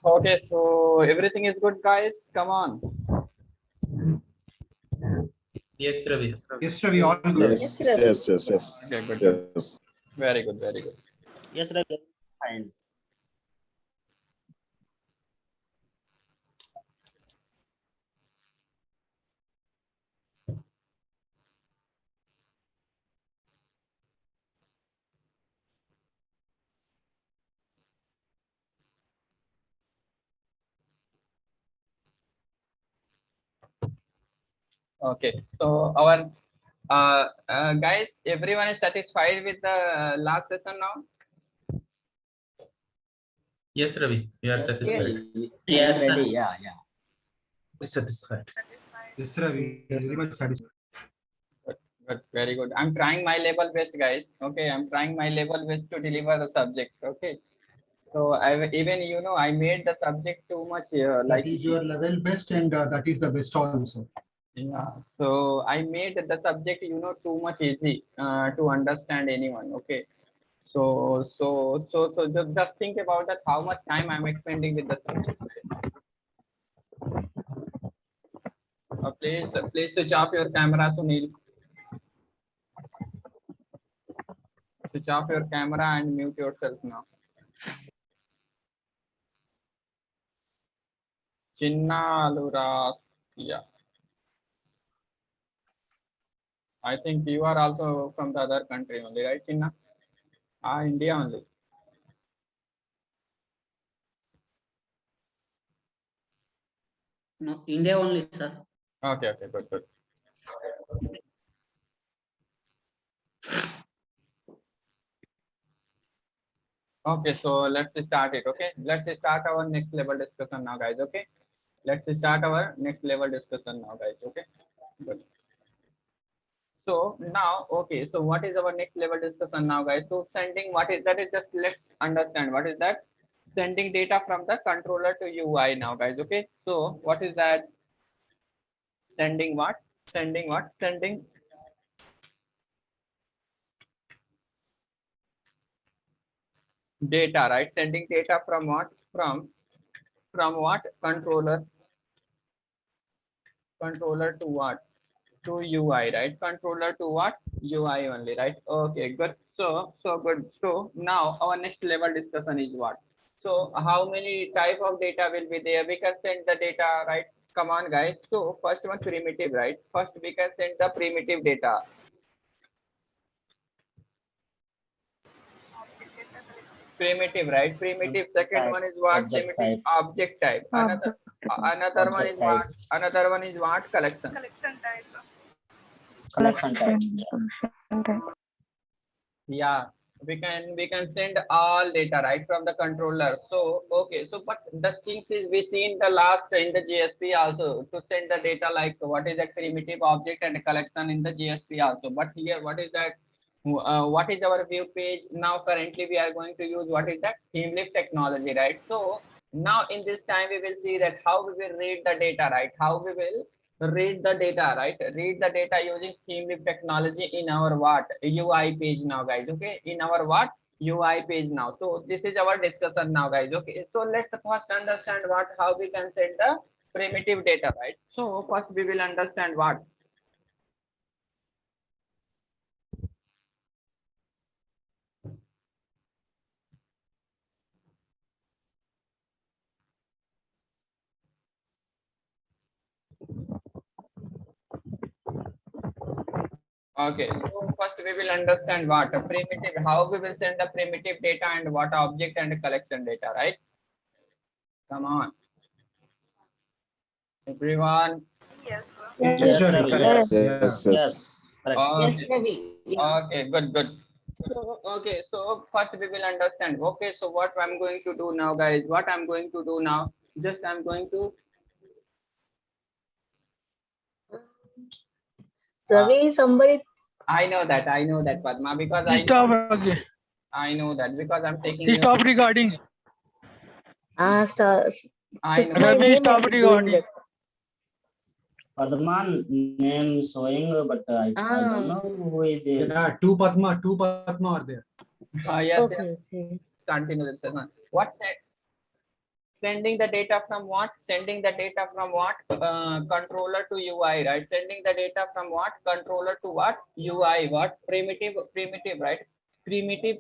Okay, so everything is good, guys. Come on. Yes, Ravi. Yes, Ravi, all good. Yes, yes, yes, yes. Okay, good, good. Yes. Very good, very good. Yes, Ravi. Fine. Okay, so our guys, everyone is satisfied with the last session now. Yes, Ravi. We are Yes, satisfied. yes, ready. Yeah, yeah. Satisfied. Yes, Ravi, very much satisfied. Good, very good. I'm trying my level best, guys. Okay, I'm trying my level best to deliver the subject. Okay, so I even I made the subject too much like That is your level best, and that is the best also. yeah. So I made the subject too much easy to understand anyone. Okay. So just think about that. How much time I'm spending with the subject. Please switch off your camera, Sunil. Switch off your camera and mute yourself now. Chinna Alura. Yeah. I think you are also from the other country only, right, Chinna? Ah, India only. No, India only, sir. Okay, okay, good, good. Okay, so let's start it. Okay, let's start our next level discussion now, guys. Okay, let's start our next level discussion now, guys. Okay, good. So now, okay, so what is our next level discussion now, guys? So sending, what is that? Is just let's understand what is that? Sending data from the controller to UI now, guys. Okay, so what is that? Sending what? Sending what? Sending data, right? Sending data from what? From what? Controller to what? To UI, right? Controller to what? UI only, right? Okay, good. So good. So now our next level discussion is what? So how many type of data will be there? We can send the data, right? Come on, guys. So first one, primitive, right? First we can send the primitive data. Primitive, right? Primitive. Second one is what? Object Primitive type. object type. Another one is Object what? type. Another one is what? Collection. Collection type. Yeah, we can send all data right from the controller. So okay, so but the things is we see in the last in the GSP also to send the data like what is that primitive object and collection in the GSP also. But here what is that? What is our view page now? Currently we are going to use what is that ThemeLeaf technology, right? So now in this time we will see that how we will read the data, right? How we will read the data, right? Read the data using ThemeLeaf technology in our what? UI page now, guys. Okay, in our what? UI page now. So this is our discussion now, guys. Okay, so let's first understand what how we can send the primitive data, right? So first we will understand what. Okay, so first we will understand what a primitive, how we will send the primitive data and what object and collection data, right? Come on, everyone. Yes, Yes, Ravi, Ravi. correct. Yes. Yes, yes. Yes. Correct. Okay, Yes, Ravi. Yeah. okay, good, good. So okay, so first we will understand. Okay, so what I'm going to do now, guys? What I'm going to do now? Just I'm going to. Ravi, somebody. I know that. I know that, Padma, because I know that because I'm taking. Stop recording. Star. I Took know. my Ravi, name stop and doing recording. that. Padman name showing, but I don't know who is there. Yeah, two Padma are there. Yes, Okay, yes. okay. Continue the session. What said? Sending the data from what? Sending the data from what? Controller to UI, right? Sending the data from what? Controller to what? UI. What? Primitive, right? Primitive.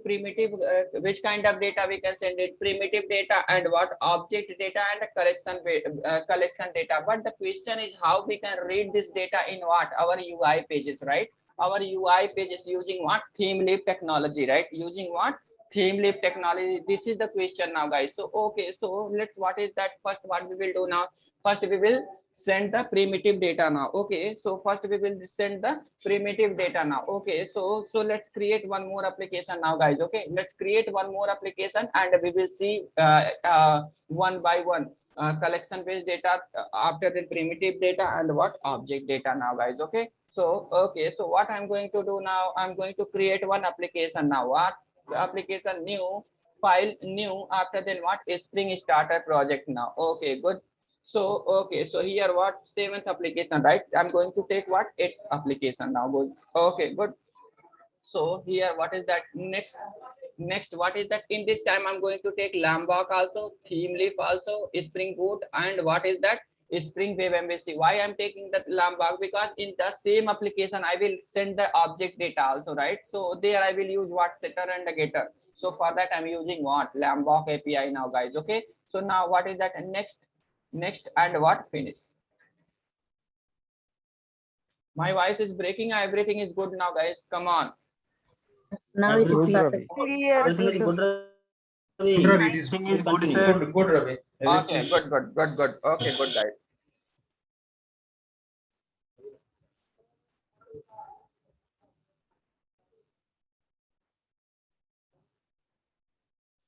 Which kind of data we can send it? Primitive data and what? Object data and collection data. But the question is how we can read this data in what? Our UI pages, right? Our UI pages using what? ThemeLeaf technology, right? Using what? ThemeLeaf technology. This is the question now, guys. So okay, so let's, what is that? First, what we will do now? First, we will send the primitive data now. Okay, so first we will send the primitive data now. Okay, so let's create one more application now, guys. Okay, let's create one more application and we will see one by one collection based data after the primitive data and what? Object data now, guys. Okay, so what I'm going to do now, I'm going to create one application now. What application? New file, new, after then what? Spring Starter project now. Okay, good. So okay, so here what? 7th application, right? I'm going to take what? 8th application now. Good. Okay, good. So here what is that? Next what is that? In this time I'm going to take Lambok also, ThemeLeaf also, Spring Boot, and what is that? Spring Web MVC. Why I'm taking that Lambok? Because in the same application I will send the object data also, right? So there I will use what? Setter and the getter. So for that I'm using what? Lambok API now, guys. Okay, so now what is that? Next and what? Finish. My voice is breaking. Everything is good now, guys. Come on. Now it is Good, perfect. Everything is good, Ravi. Good, Ravi, it is Please continue. Good, Ravi. Okay, good. Okay, good, guys.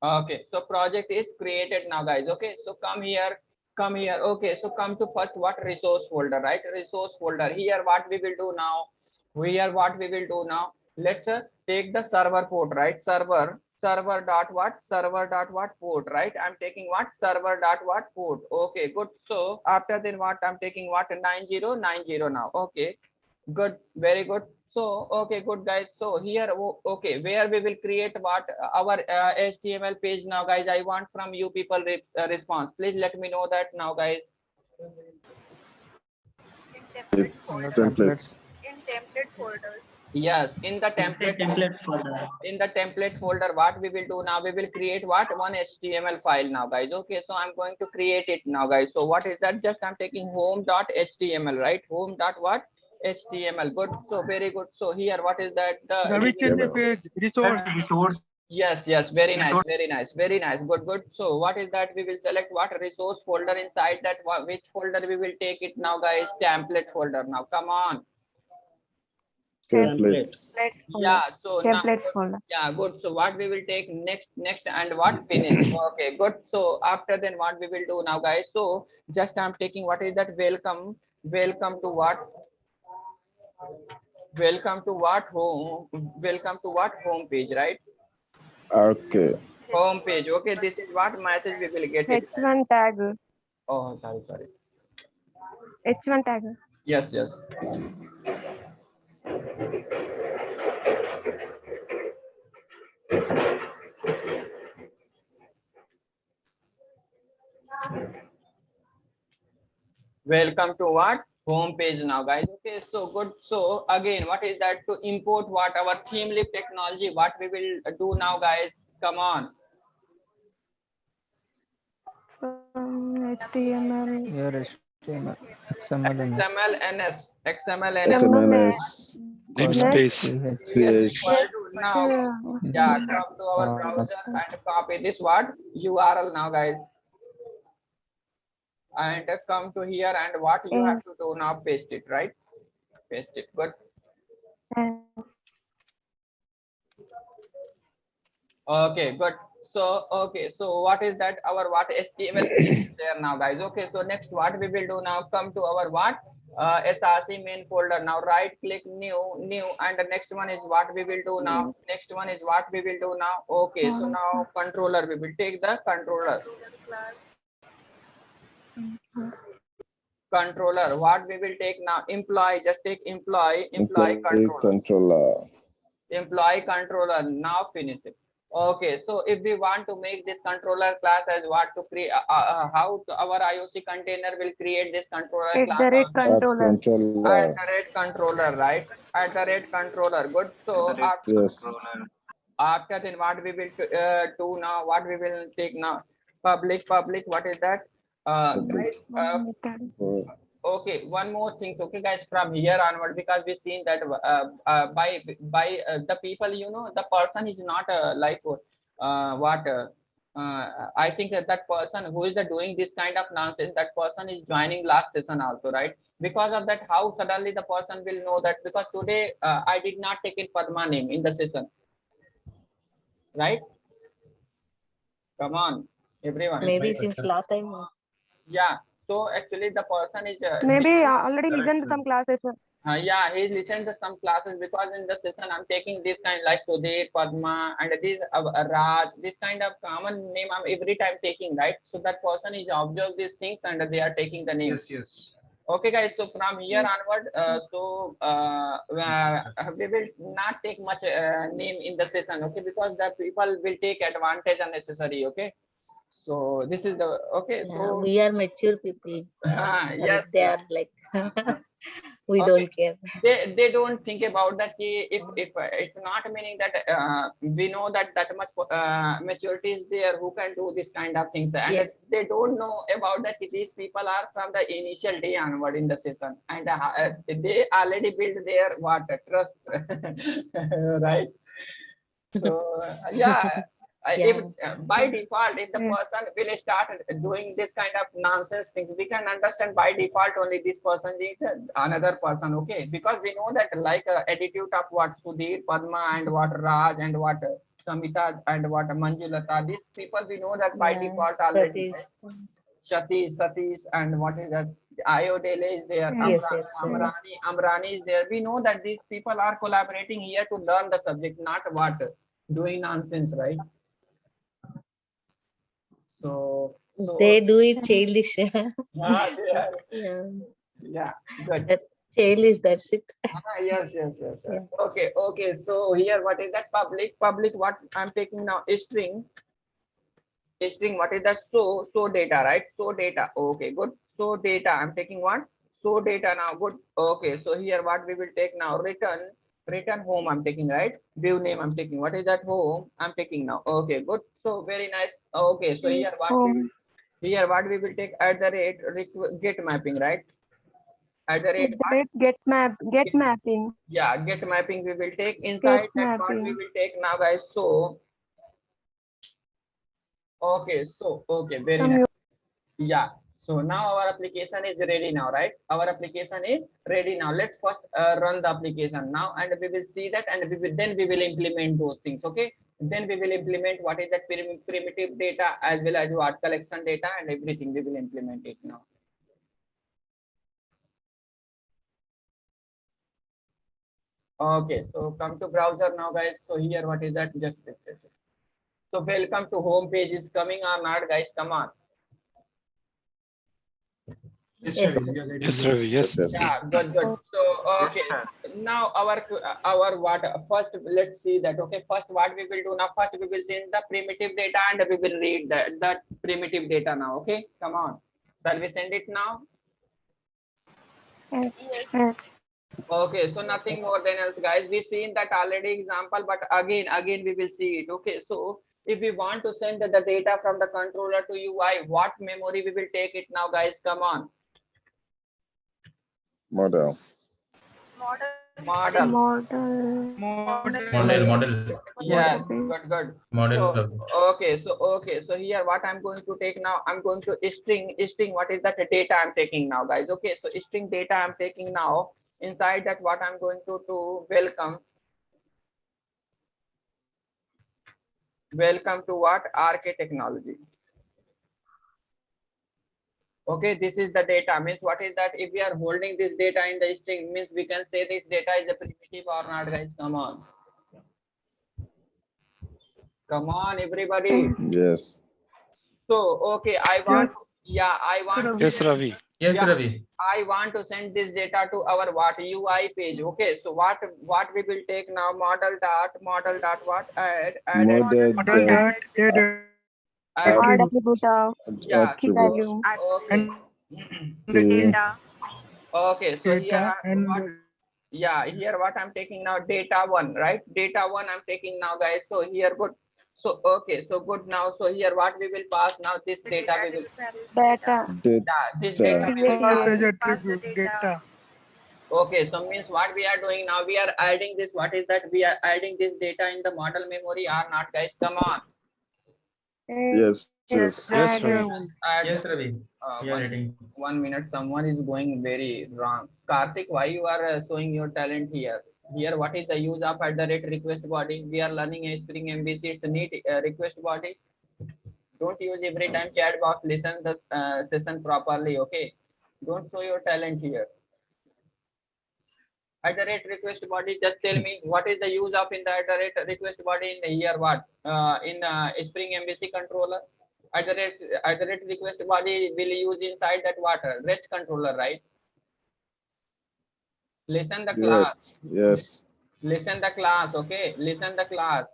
Okay, so project is created now, guys. Okay, so come here. Okay, so come to first what? Resource folder, right? Resource folder. Here what we will do now? Let's take the server port, right? Server dot what port, right? I'm taking what? Server dot what port. Okay, good. So after then what? I'm taking what? 9090 now. Okay, good, very good. So okay, good, guys. So here, okay, where we will create what? Our HTML page now, guys. I want from you people response. Please let me know that now, guys. It's templates. In template folders. Yes, in the It's a template folder. in the template folder, what we will do now? We will create what? One HTML file now, guys. Okay, so I'm going to create it now, guys. So what is that? Just I'm taking home.html, right? Home dot what? HTML. Good. So very good. So here, what is that? Resource. Yes, very nice. Good. So what is that? We will select what? Resource folder. Inside that, which folder we will take it now, guys? Template folder. Now, come on. Templates. Yeah, so now, Templates folder. yeah, good. So what we will take next and what? Finish. Okay, good. So after then what we will do now, guys? So just I'm taking what is that? Welcome to what? Home page, right? Okay. Home page. Okay, this is what message we will get it. H1 tag. Oh, sorry. H1 tag. Yes. Welcome to what? Home page now, guys. Okay, so good. So again, what is that? To import what? Our ThemeLeaf technology. What we will do now, guys? Come on. HTML. Your HTML, XML, and XMLNS. XMNS. namespace. Yes, CH. equal to now. Yeah, come to our browser and copy this what? URL now, guys. And come to here and what you have to do now? Paste it, right? Paste it. Good. Okay, good. So what is that? Our what? HTML is there now, guys. Okay, so next what we will do now? Come to our what? SRC main folder. Now right click new, and the next one is what we will do now. Okay, so now controller, we will take the controller. What we will take now? Employee. Just take employee controller. Controller. Employee controller. Now finish it. Okay, so if we want to make this controller class as what to create, how our IOC container will create this controller class? @_ That's controller. controller. Controller, right? Controller. Good. So Yes. after then, what we will do now? What we will take now? Public. What is that? Guys, okay, one more thing. Okay, guys, from here onward, because we've seen that by the people, the person is not like what I think that person who is doing this kind of nonsense, that person is joining last session also, right? Because of that, how suddenly the person will know that, because today I did not take it Padma name in the session, right? Come on, everyone. Maybe since last time. Yeah. So actually, the person is Maybe already listened to some classes. yeah, he listened to some classes, because in the session I'm taking this kind like Sudhir, Padma, and this Raj, this kind of common name I'm every time taking, right? So that person is observe these things and they are taking the name. Yes. Okay, guys. So from here onward, we will not take much name in the session, okay? Because the people will take advantage unnecessary, okay? So this is the okay. So We are mature people. yes, They are like we Okay. don't care. they don't think about that. If it's not meaning that we know that much maturity is there who can do this kind of things, and Yes. they don't know about that these people are from the initial day onward in the session, and they already build their trust, right? So yeah. If by default, if the person will start doing this kind of nonsense things, we can understand by default only this person is another person, okay? Because we know that like attitude of what Sudhir, Padma, and what Raj, and what Samita, and what Manjulata, these people we know that by default already. Satish, and what is that? Ayodele is there. Yes, Amrani is there. We know that these people are collaborating here to learn the subject, not what doing nonsense, right? So they do it childish. Yeah, good. That childish, that's it. Yes. Yeah. Okay. So here, what is that? Public. What I'm taking now is string. What is that? So data, right? So data. Okay, good. So data. I'm taking one. So data now. Good. Okay. So here, what we will take now? Return home. I'm taking, right? View name. I'm taking. What is that? Home. I'm taking now. Okay, good. So very nice. Okay. So here, what we will take at the rate get mapping, right? At the rate Get mapping. Yeah, get mapping we will take inside that part we will take now, guys. So okay, very nice. Yeah, so now our application is ready now, right? Our application is ready now. Let's first run the application now, and we will see that, and then we will implement those things. Okay, then we will implement what is that primitive data as well as what collection data and everything. We will implement it now. Okay, so come to browser now, guys. So here, what is that? Just this. So welcome to home page is coming or not, guys? Come on. Yes, Ravi. Yes. Yeah, good. So okay, now our what first let's see that. Okay, first what we will do now? First we will send the primitive data and we will read that primitive data now. Okay, come on. Shall we send it now? Yes. Okay, so nothing more than else, guys. We seen that already example, but again we will see it. Okay, so if we want to send the data from the controller to UI, what memory we will take it now, guys? Come on. Model. Yes, good. Model. So here what I'm going to take now, I'm going to string. What is that data I'm taking now, guys? Okay, so string data I'm taking now. Inside that, what I'm going to do, welcome to what? RK Technology. Okay, this is the data. Means what is that? If we are holding this data in the string, means we can say this data is a primitive or not, guys. Come on, everybody. Yes. So okay, I want. Yes, Ravi. Yes, Yeah. Ravi. I want to send this data to our what UI page. Okay, so what we will take now? Model dot what? Add Model Model add Add attribute of yeah. key attribute. value. Okay. Okay. Okay, so here what, yeah, here what I'm taking now, data one, right? Data one I'm taking now, guys. So here good. So okay, so good now. So here what we will pass now, this data we will, Data. this data we will Data. pass. Okay, so means what we are doing now, we are adding this, what is that? We are adding this data in the model memory or not, guys? Come on. Yes, yes. Yes, Add, Ravi. Add, Yes, Ravi. We are one, reading. 1 minute, someone is going very wrong. Karthik, why you are showing your talent here? Here, what is the use of @request body? We are learning a Spring MVC. It's a neat request body. Don't use every time chat box. Listen the session properly. Okay. Don't show your talent here. @request body. Just tell me what is the use of in the @request body in the here what in Spring MVC controller. @request body will use inside that water REST controller, right? Listen the class. Yes, yes. Listen the class. Okay. Listen the class.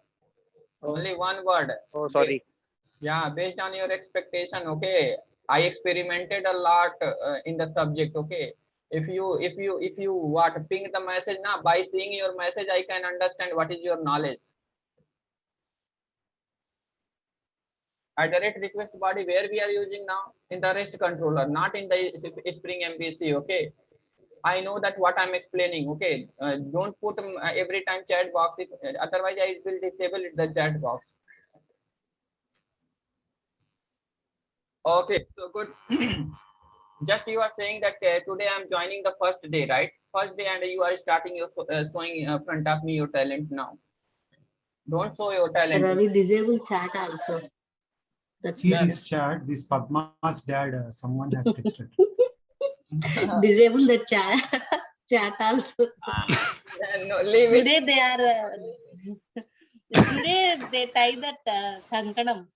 Only one word. Oh, sorry. Yeah, based on your expectation. Okay. I experimented a lot in the subject. Okay. If you what ping the message now, by seeing your message, I can understand what is your knowledge. @request body where we are using now in the REST controller, not in the Spring MVC. Okay. I know that what I'm explaining. Okay. Don't put every time chat box. Otherwise, I will disable the chat box. Okay. So good. Just you are saying that today I'm joining the first day, right? First day, and you are starting your showing front of me your talent now. Don't show your talent. Ravi, disable chat also. That's See better. this chat, this Padma's dad, someone has texted. Disable the chat chat also. No, leave it. Today they are today they tie that kankanam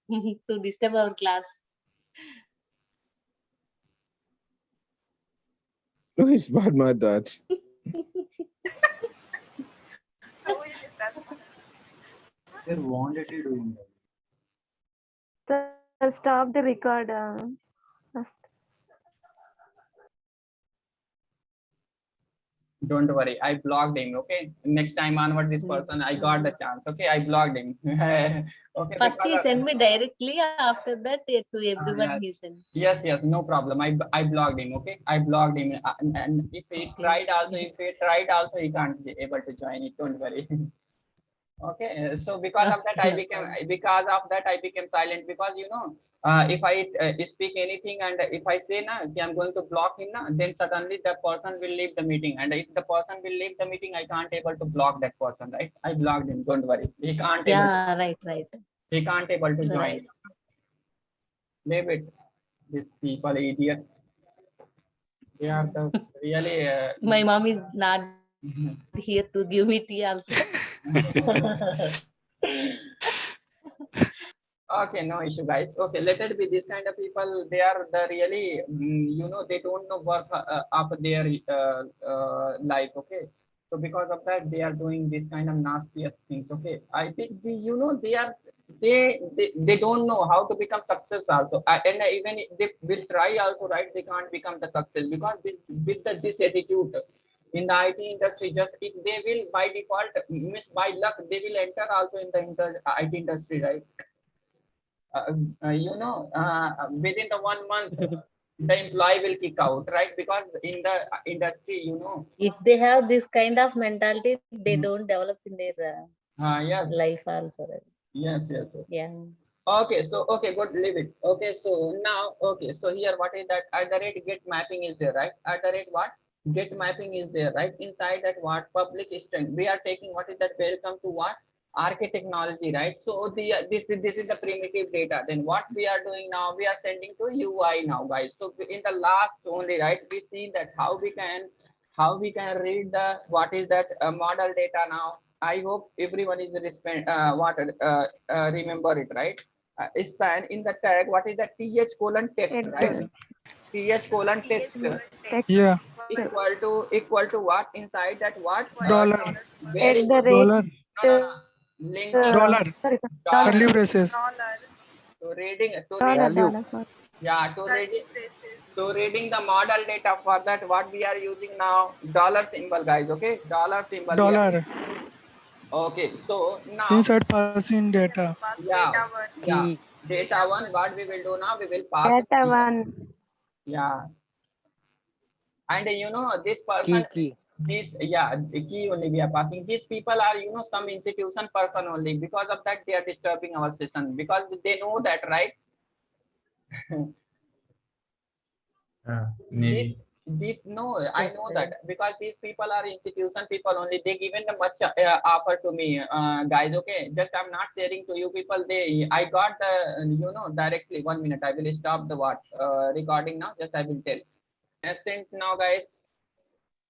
to disturb our class. Who is bad my dad? They're wanted to doing that. So stop the record. Don't worry, I blocked him. Okay, next time onward, this person I got the chance. Okay, I blocked him. Okay. First he because of- sent me directly. After that to everyone yes. he sent. Yes, no problem. I blocked him. Okay, I blocked him, and if he tried also, he can't be able to join it. Don't worry. Okay, so because of that I became silent, because you know, if I speak anything and if I say na ki I'm going to block him na, then suddenly the person will leave the meeting, and if the person will leave the meeting, I can't able to block that person, right? I blocked him. Don't worry, he can't. Yeah, right. He can't able to join. Right. Leave it. These people idiots. They are the really. My mom is not here to give me tea also. Okay, no issue, guys. Okay, let it be this kind of people. They are the really, you know, they don't know work of their life. Okay, so because of that, they are doing this kind of nastiest things. Okay, I think you know, they don't know how to become success also, and even if they will try also, right? They can't become the success, because with this attitude in the IT industry, just if they will by default, means by luck, they will enter also in the IT industry, right? You know, within the 1 month, the employee will kick out, right? Because in the industry, you know. If they have this kind of mentality, they don't develop in their Yes. life also. Yes. Yeah. Okay, so okay, good, leave it. Okay, so now, okay, so here what is that? @get mapping is there, right? @what? Get mapping is there, right? Inside that what? Public string. We are taking what is that? Welcome to what? Archi technology, right? So this is the primitive data. Then what we are doing now? We are sending to UI now, guys. So in the last only, right? We see that how we can read the what is that model data now. I hope everyone is remember it, right? Span in the tag, what is the th:\text, Header. right? TH colon text Yeah. equal to what? Inside that what? Dollar. Very At the good. rate. No, no, no. Linking Dollar. Sorry, sir. dollar Curly braces. to reading Dollar, sorry. yeah, to reading the model data. For that, what we are using now? Dollar symbol, guys. Okay, dollar symbol. we are- Dollar. Okay, so now Inside passing data. yeah, data one. What we will do now? We will pass. Data 1. Yeah, and you know this person. This the key only we are passing. These people are some institution person only. Because of that, they are disturbing our session because they know that, right? Maybe. This no, I know that because these people are institution people only. They given the much offer to me, guys. Okay, just I'm not sharing to you people. I got the directly. 1 minute. I will stop the recording now. Just I will tell. I sent now, guys.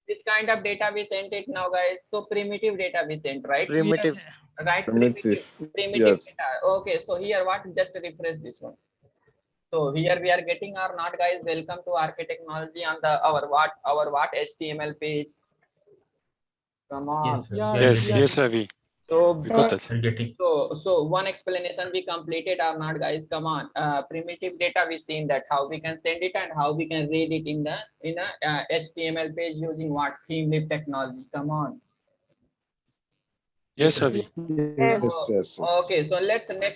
This kind of data we sent it now, guys. So primitive data we sent, right? Primitive. Right. Primitive. Primitive Yes. data. Okay. So here what? Just refresh this one. So here we are getting or not, guys. Welcome to RK Technology on our what HTML page. Come on. Yes, sir. Yeah, we are yeah. getting- Yes, Ravi. So We got that. we are getting. so one explanation we completed or not, guys. Come on. Primitive data we seen that how we can send it and how we can read it in a HTML page using what ThemeLib technology. Come on. Yes, Ravi. Yes. Okay, so let's send the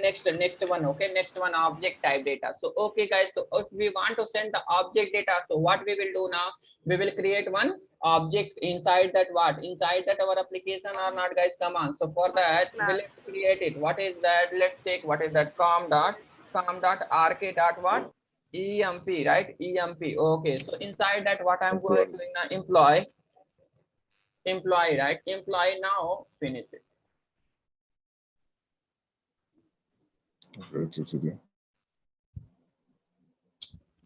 next one. Okay, next one, object type data. So okay, guys, so if we want to send the object data, so what we will do now, we will create one object inside that inside that our application or not, guys. Come on. So for that, we'll create it. What is that? Let's take what is that? com dot rk dot what? emp, right? Emp. Okay, so inside that, what I'm going to do now, employee, right? Employee now, finish it.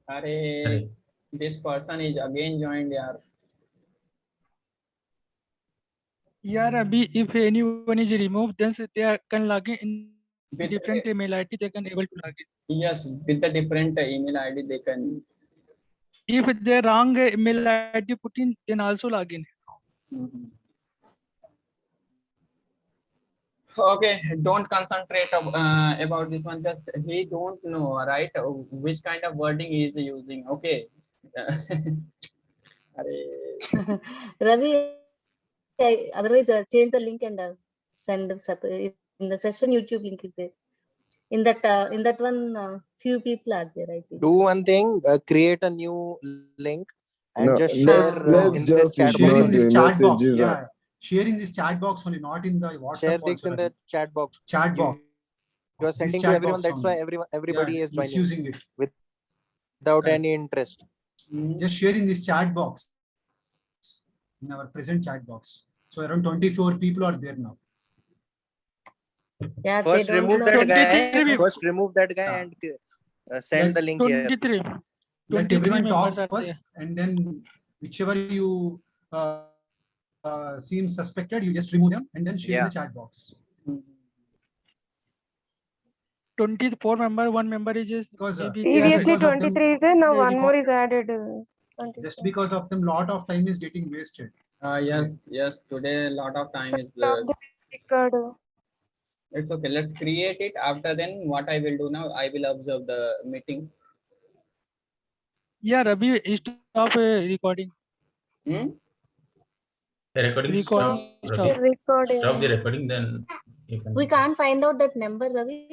Array, this person is again joined here. Yeah, Ravi, if anyone is removed, then they can log in different email ID, they can able to log in. Yes, with the different email ID they can. If they wrong email ID put in, then also log in. Okay, don't concentrate about this one. Just he don't know, right? Which kind of wording he is using. Okay. Ravi, otherwise change the link and send separate. In the session YouTube link is there. In that one, few people are there, I think. Do one thing, create a new link and No, just let's- share let's in just this chat ignore box. Share in the this chat box. messages Yeah. Share in this chat box only, not in the WhatsApp. Share this also, in the chat box. chat box. You are This sending to chat everyone. box That's why only. everybody Yeah, is joining using it. without Correct. any interest. Just share in this chat box. In our present chat box. So around 24 people are there now. Yeah, First they don't remove know. that guy. 23. First remove that guy Yeah. and send the link here. 23. Let 23 everyone talk members are first, there. and then whichever you seem suspected, you just remove them and then share in Yeah. the chat box. 24 member, one member is just Because maybe they are Previously because of them- 23 is there, now they one more remove- is added. 24. just because of them, lot of time is getting wasted. Yes. Today a lot of time is. Stop the record. It's okay. Let's create it. After then, what I will do now, I will observe the meeting. Yeah, Ravi, stop recording. Hmm? The recording Recording stop. stop. Ravi. Recording. Stop the recording, then you can. We can't find out that number, Ravi.